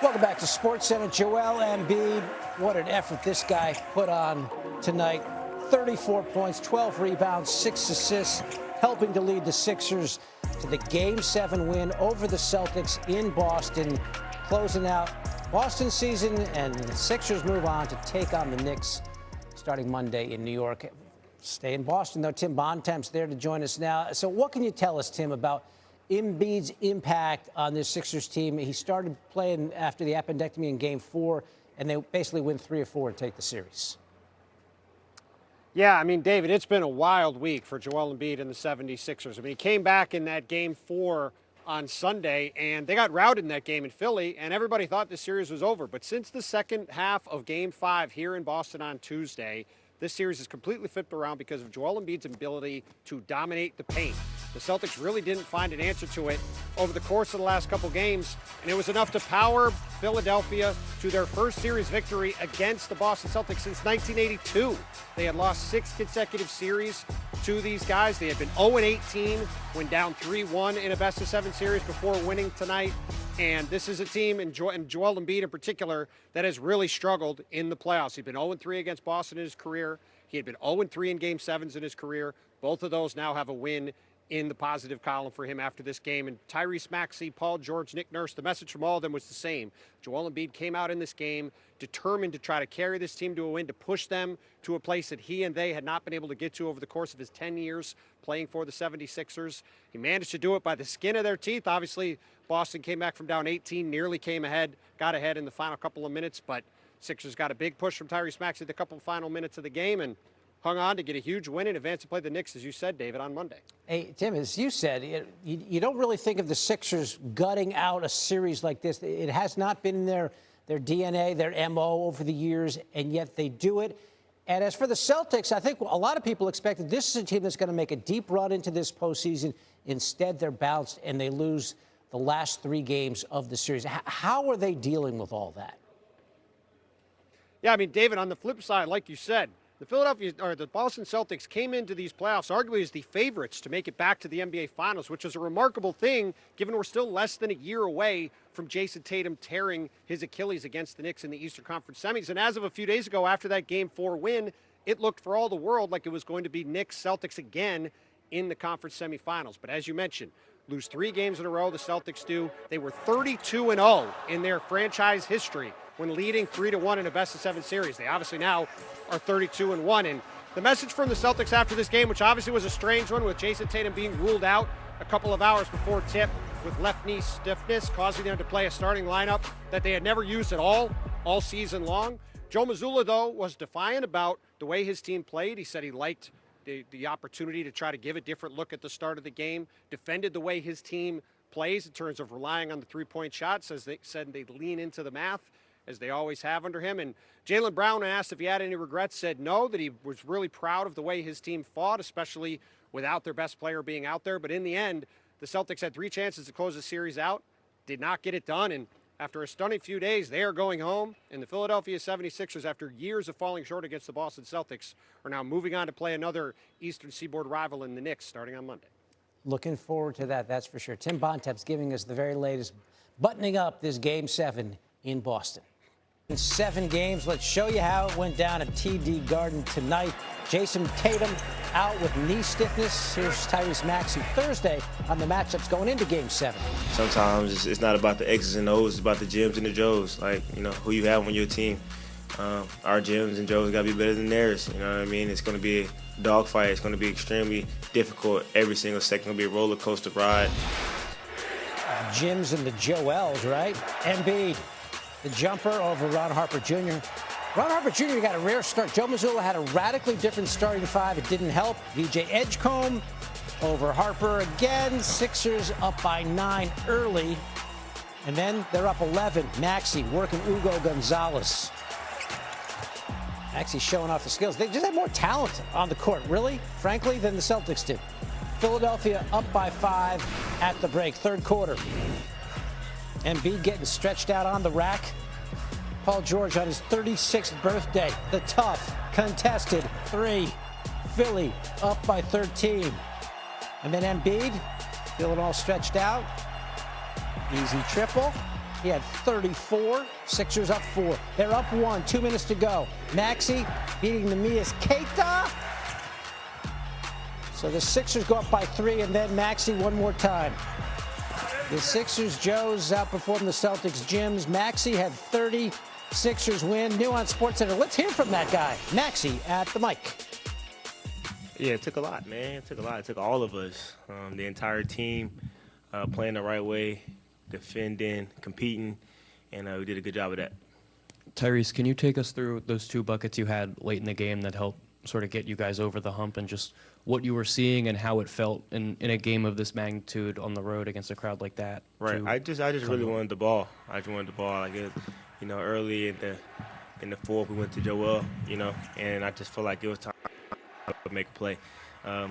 Welcome back to SportsCenter. Joel Embiid, what an effort this guy put on tonight. 34 points, 12 rebounds, 6 assists, helping to lead the Sixers to the Game 7 win over the Celtics in Boston, closing out Boston season, and the Sixers move on to take on the Knicks starting Monday in New York. Stay in Boston, though. Tim Bontemps there to join us now. So what can you tell us, Tim, about Embiid's impact on this Sixers team? He started playing after the appendectomy in Game 4, and they basically win 3 of 4 and take the series. Yeah, I mean, David, it's been a wild week for Joel Embiid and the 76ers. I mean, he came back in that Game 4 on Sunday, and they got routed in that game in Philly, and everybody thought the series was over. But since the second half of Game 5 here in Boston on Tuesday, this series is completely flipped around because of Joel Embiid's ability to dominate the paint. The Celtics really didn't find an answer to it over the course of the last couple games, and it was enough to power Philadelphia to their first series victory against the Boston Celtics since 1982. They had lost 6 consecutive series to these guys. They had been 0-18 when down 3-1 in a best-of-7 series before winning tonight. And this is a team, and Joel Embiid in particular, that has really struggled in the playoffs. He'd been 0-3 against Boston in his career. He had been 0-3 in Game 7s in his career. Both of those now have a win in the positive column for him after this game. And Tyrese Maxey, Paul George, Nick Nurse, the message from all of them was the same. Joel Embiid came out in this game determined to try to carry this team to a win, to push them to a place that he and they had not been able to get to over the course of his 10 years playing for the 76ers. He managed to do it by the skin of their teeth. Obviously, Boston came back from down 18, nearly came ahead, got ahead in the final couple of minutes, but Sixers got a big push from Tyrese Maxey at the couple final minutes of the game and hung on to get a huge win in advance to play the Knicks, as you said, David, on Monday. Hey, Tim, as you said, you don't really think of the Sixers gutting out a series like this. It has not been in their DNA, their MO over the years, and yet they do it. And as for the Celtics, I think a lot of people expected this is a team that's going to make a deep run into this postseason. Instead, they're bounced, and they lose the last 3 games of the series. How are they dealing with all that? Yeah, I mean, David, on the flip side, like you said, the Boston Celtics came into these playoffs arguably as the favorites to make it back to the NBA Finals, which is a remarkable thing given we're still less than a year away from Jason Tatum tearing his Achilles against the Knicks in the Eastern Conference semis. And as of a few days ago, after that Game 4 win, it looked for all the world like it was going to be Knicks-Celtics again in the conference semifinals. But as you mentioned, lose 3 games in a row, the Celtics do. They were 32-0 in their franchise history when leading 3-1 in a best-of-7 series. They obviously now are 32-1. And the message from the Celtics after this game, which obviously was a strange one with Jason Tatum being ruled out a couple of hours before tip with left knee stiffness, causing them to play a starting lineup that they had never used at all season long. Joe Mazzulla, though, was defiant about the way his team played. He said he liked the opportunity to try to give a different look at the start of the game, defended the way his team plays in terms of relying on the three-point shots, as they said they'd lean into the math, as they always have under him. And Jaylen Brown, asked if he had any regrets, said no, that he was really proud of the way his team fought, especially without their best player being out there. But in the end, the Celtics had 3 chances to close the series out, did not get it done. And after a stunning few days, they are going home. And the Philadelphia 76ers, after years of falling short against the Boston Celtics, are now moving on to play another Eastern Seaboard rival in the Knicks starting on Monday. Looking forward to that, that's for sure. Tim Bontemps giving us the very latest, buttoning up this Game 7 in Boston. In 7 games, let's show you how it went down at TD Garden tonight. Jason Tatum out with knee stiffness. Here's Tyrese Maxey Thursday on the matchups going into Game 7. Sometimes it's not about the X's and O's, it's about the Jims and the Joes. Like, who you have on your team. Our Jims and Joes got to be better than theirs. You know what I mean? It's going to be a dogfight. It's going to be extremely difficult. Every single second going to be a roller coaster ride. Jims and the Joels, right? Embiid. The jumper over Ron Harper Jr. Ron Harper Jr. got a rare start. Joe Mazzulla had a radically different starting 5. It didn't help. VJ Edgecombe over Harper again. Sixers up by 9 early. And then they're up 11. Maxey working Ugo Gonzalez. Maxey showing off the skills. They just had more talent on the court, really, frankly, than the Celtics did. Philadelphia up by 5 at the break, 3rd quarter. Embiid getting stretched out on the rack. Paul George on his 36th birthday. The tough, contested 3. Philly up by 13. And then Embiid feeling all stretched out. Easy triple. He had 34. Sixers up 4. They're up 1. 2 minutes to go. Maxey beating the Mias Keita. So the Sixers go up by 3, and then Maxey one more time. The Sixers, Joes, outperformed the Celtics, Jims. Maxey had 30. Sixers win. Nuance Sports Center. Let's hear from that guy, Maxey, at the mic. Yeah, it took a lot, man. It took a lot. It took all of us, the entire team, playing the right way, defending, competing, and we did a good job of that. Tyrese, can you take us through those 2 buckets you had late in the game that helped sort of get you guys over the hump, and just what you were seeing and how it felt in a game of this magnitude on the road against a crowd like that? Right. I just really wanted the ball. I just wanted the ball. Like, early in the fourth, we went to Joel, and I just felt like it was time to make a play. I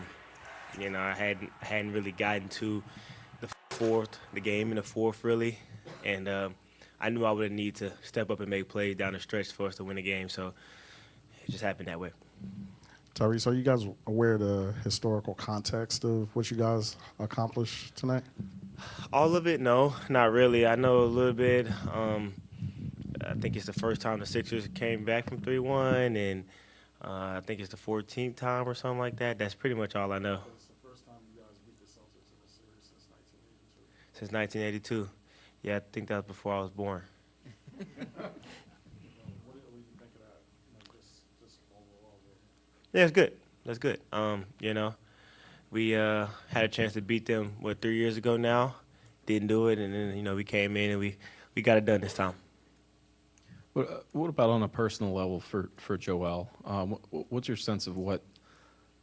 hadn't really gotten to the game in the fourth really, and I knew I would need to step up and make plays down the stretch for us to win the game. So it just happened that way. Tyrese, are you guys aware of the historical context of what you guys accomplished tonight? All of it, no, not really. I know a little bit. I think it's the first time the Sixers came back from 3-1, and I think it's the 14th time or something like that. That's pretty much all I know. It's the first time you guys beat the Celtics in a series since 1982. Since 1982. Yeah, I think that was before I was born. What do you think of that? Just overall. Yeah, it's good. That's good. We had a chance to beat them, 3 years ago now. Didn't do it, and then, we came in and we got it done this time. What about on a personal level for Joel? What's your sense of what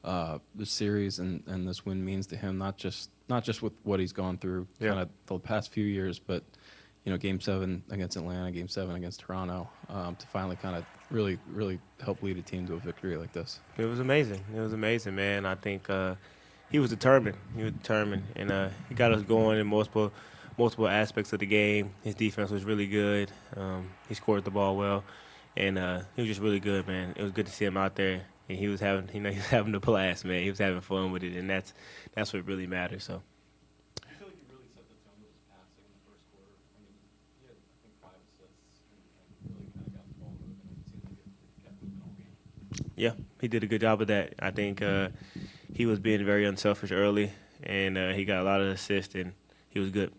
the series and this win means to him? Not just with what he's gone through kind of the past few years, but Game 7 against Atlanta, Game 7 against Toronto, to finally kind of really help lead a team to a victory like this. It was amazing. It was amazing, man. I think he was determined. And he got us going in multiple aspects of the game. His defense was really good. He scored the ball well, and he was just really good, man. It was good to see him out there, and he was having, he was having a blast, man. He was having fun with it, and that's what really matters. So. I feel like you really set the tone with his passing in the first quarter. I mean, he had, I think, 5 assists and really kind of got the ball moving, and it seemed like it kept moving all game. Yeah, he did a good job of that. I think he was being very unselfish early, and he got a lot of assists, and he was good.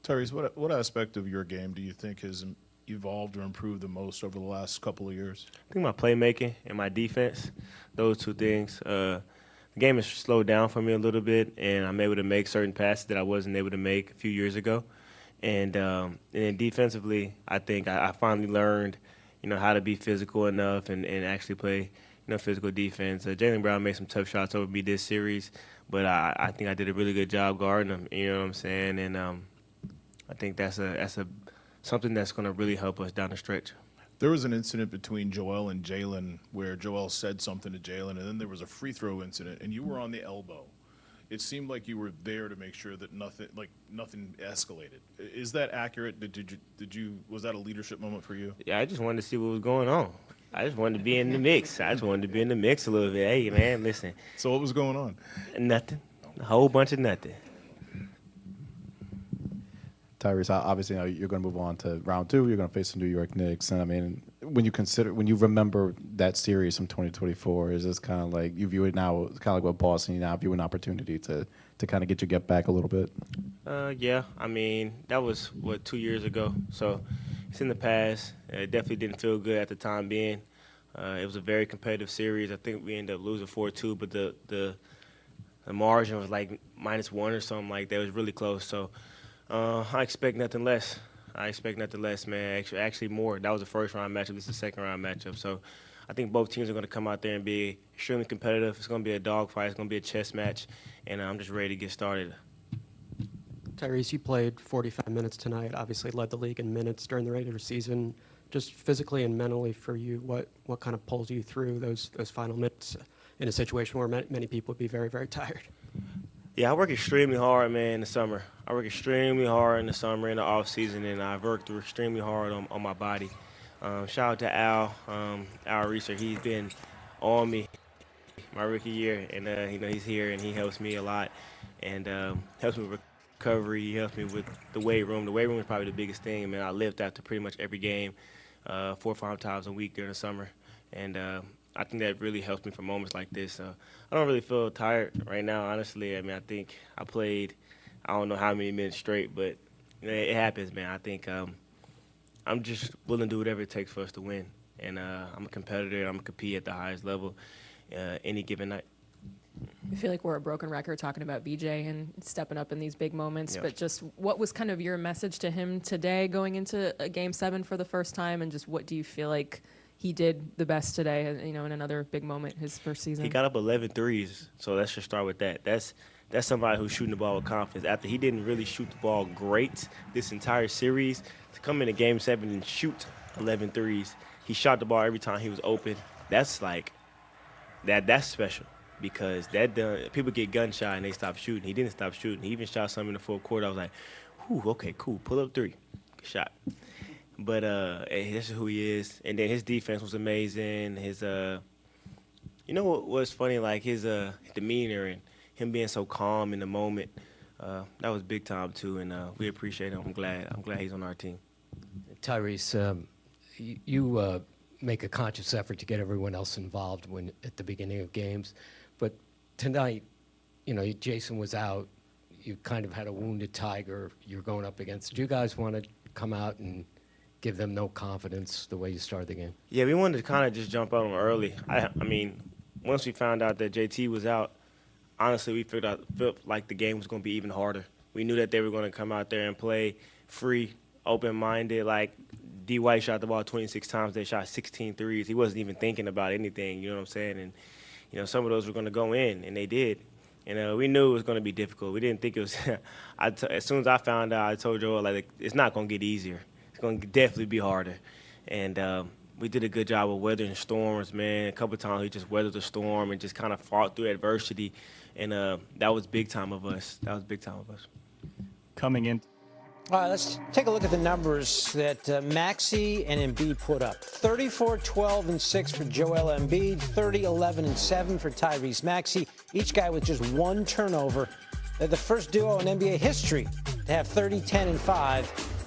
Tyrese, what aspect of your game do you think has evolved or improved the most over the last couple of years? I think my playmaking and my defense, those 2 things. The game has slowed down for me a little bit, and I'm able to make certain passes that I wasn't able to make a few years ago. And then defensively, I think I finally learned, how to be physical enough and actually play, physical defense. Jaylen Brown made some tough shots over me this series, but I think I did a really good job guarding him. You know what I'm saying? And I think that's something that's going to really help us down the stretch. There was an incident between Joel and Jaylen where Joel said something to Jaylen, and then there was a free throw incident, and you were on the elbow. It seemed like you were there to make sure that nothing escalated. Is that accurate? Was that a leadership moment for you? Yeah, I just wanted to see what was going on. I just wanted to be in the mix. I just wanted to be in the mix a little bit. Hey, man, listen. So what was going on? Nothing. A whole bunch of nothing. Tyrese, obviously, you're going to move on to round 2. You're going to face the New York Knicks, and I mean, when you remember that series from 2024, is this kind of like you view it now, kind of like what Boston, you now view an opportunity to kind of get back a little bit? Yeah, I mean, that was 2 years ago, so it's in the past. It definitely didn't feel good at the time being. It was a very competitive series. I think we ended up losing 4-2, but the margin was like -1 or something like that. It was really close, so. I expect nothing less. Man. Actually more. That was the first round matchup. This is the second round matchup. So I think both teams are going to come out there and be extremely competitive. It's going to be a dogfight. It's going to be a chess match, and I'm just ready to get started. Tyrese, you played 45 minutes tonight. Obviously led the league in minutes during the regular season. Just physically and mentally for you, what kind of pulls you through those final minutes in a situation where many people would be very, very tired? Yeah, I work extremely hard, man, in the summer. I work extremely hard in the summer, in the off season, and I've worked extremely hard on my body. Shout out to Al Reeser. He's been on me my rookie year, and he's here and he helps me a lot, and helps me recovery. He helps me with the weight room. The weight room is probably the biggest thing. I mean, I lift after pretty much every game, 4 or 5 times a week during the summer. And I think that really helps me for moments like this. I don't really feel tired right now, honestly. I mean, I think I played, I don't know how many minutes straight, but it happens, man. I think I'm just willing to do whatever it takes for us to win. And I'm a competitor. I'm going to compete at the highest level any given night. I feel like we're a broken record talking about BJ and stepping up in these big moments, Yeah. but just what was kind of your message to him today going into a Game 7 for the first time, and just what do you feel like he did the best today, you know, in another big moment his first season? He got up 11 threes, so let's just start with that. That's somebody who's shooting the ball with confidence. After he didn't really shoot the ball great this entire series, to come into Game 7 and shoot 11 threes, he shot the ball every time he was open. That's like, that's special. Because people get gun shy and they stop shooting. He didn't stop shooting. He even shot some in the fourth quarter. I was like, whew, okay, cool. Pull up 3. Good shot. But this is who he is. And then his defense was amazing. His, you know what was funny? Like his demeanor and him being so calm in the moment. That was big time too. And we appreciate him. I'm glad he's on our team. Tyrese, you make a conscious effort to get everyone else involved at the beginning of games. But tonight, you know, Jason was out. You kind of had a wounded Tiger you're going up against. Do you guys want to come out and give them no confidence the way you started the game? Yeah, we wanted to kind of just jump on them early. I mean, once we found out that JT was out, honestly, we felt like the game was going to be even harder. We knew that they were going to come out there and play free, open-minded. Like, D. White shot the ball 26 times. They shot 16 threes. He wasn't even thinking about anything, you know what I'm saying? And, you know, some of those were going to go in, and they did. And we knew it was going to be difficult. We didn't think it was as soon as I found out, I told Joel, like, it's not going to get easier. It's going to definitely be harder. And we did a good job of weathering storms, man. A couple of times we just weathered the storm and just kind of fought through adversity. And that was big time of us. Coming in. All right, let's take a look at the numbers that Maxey and Embiid put up. 34, 12, and 6 for Joel Embiid, 30, 11, and 7 for Tyrese Maxey, each guy with just 1 turnover. They're the first duo in NBA history to have 30, 10, and 5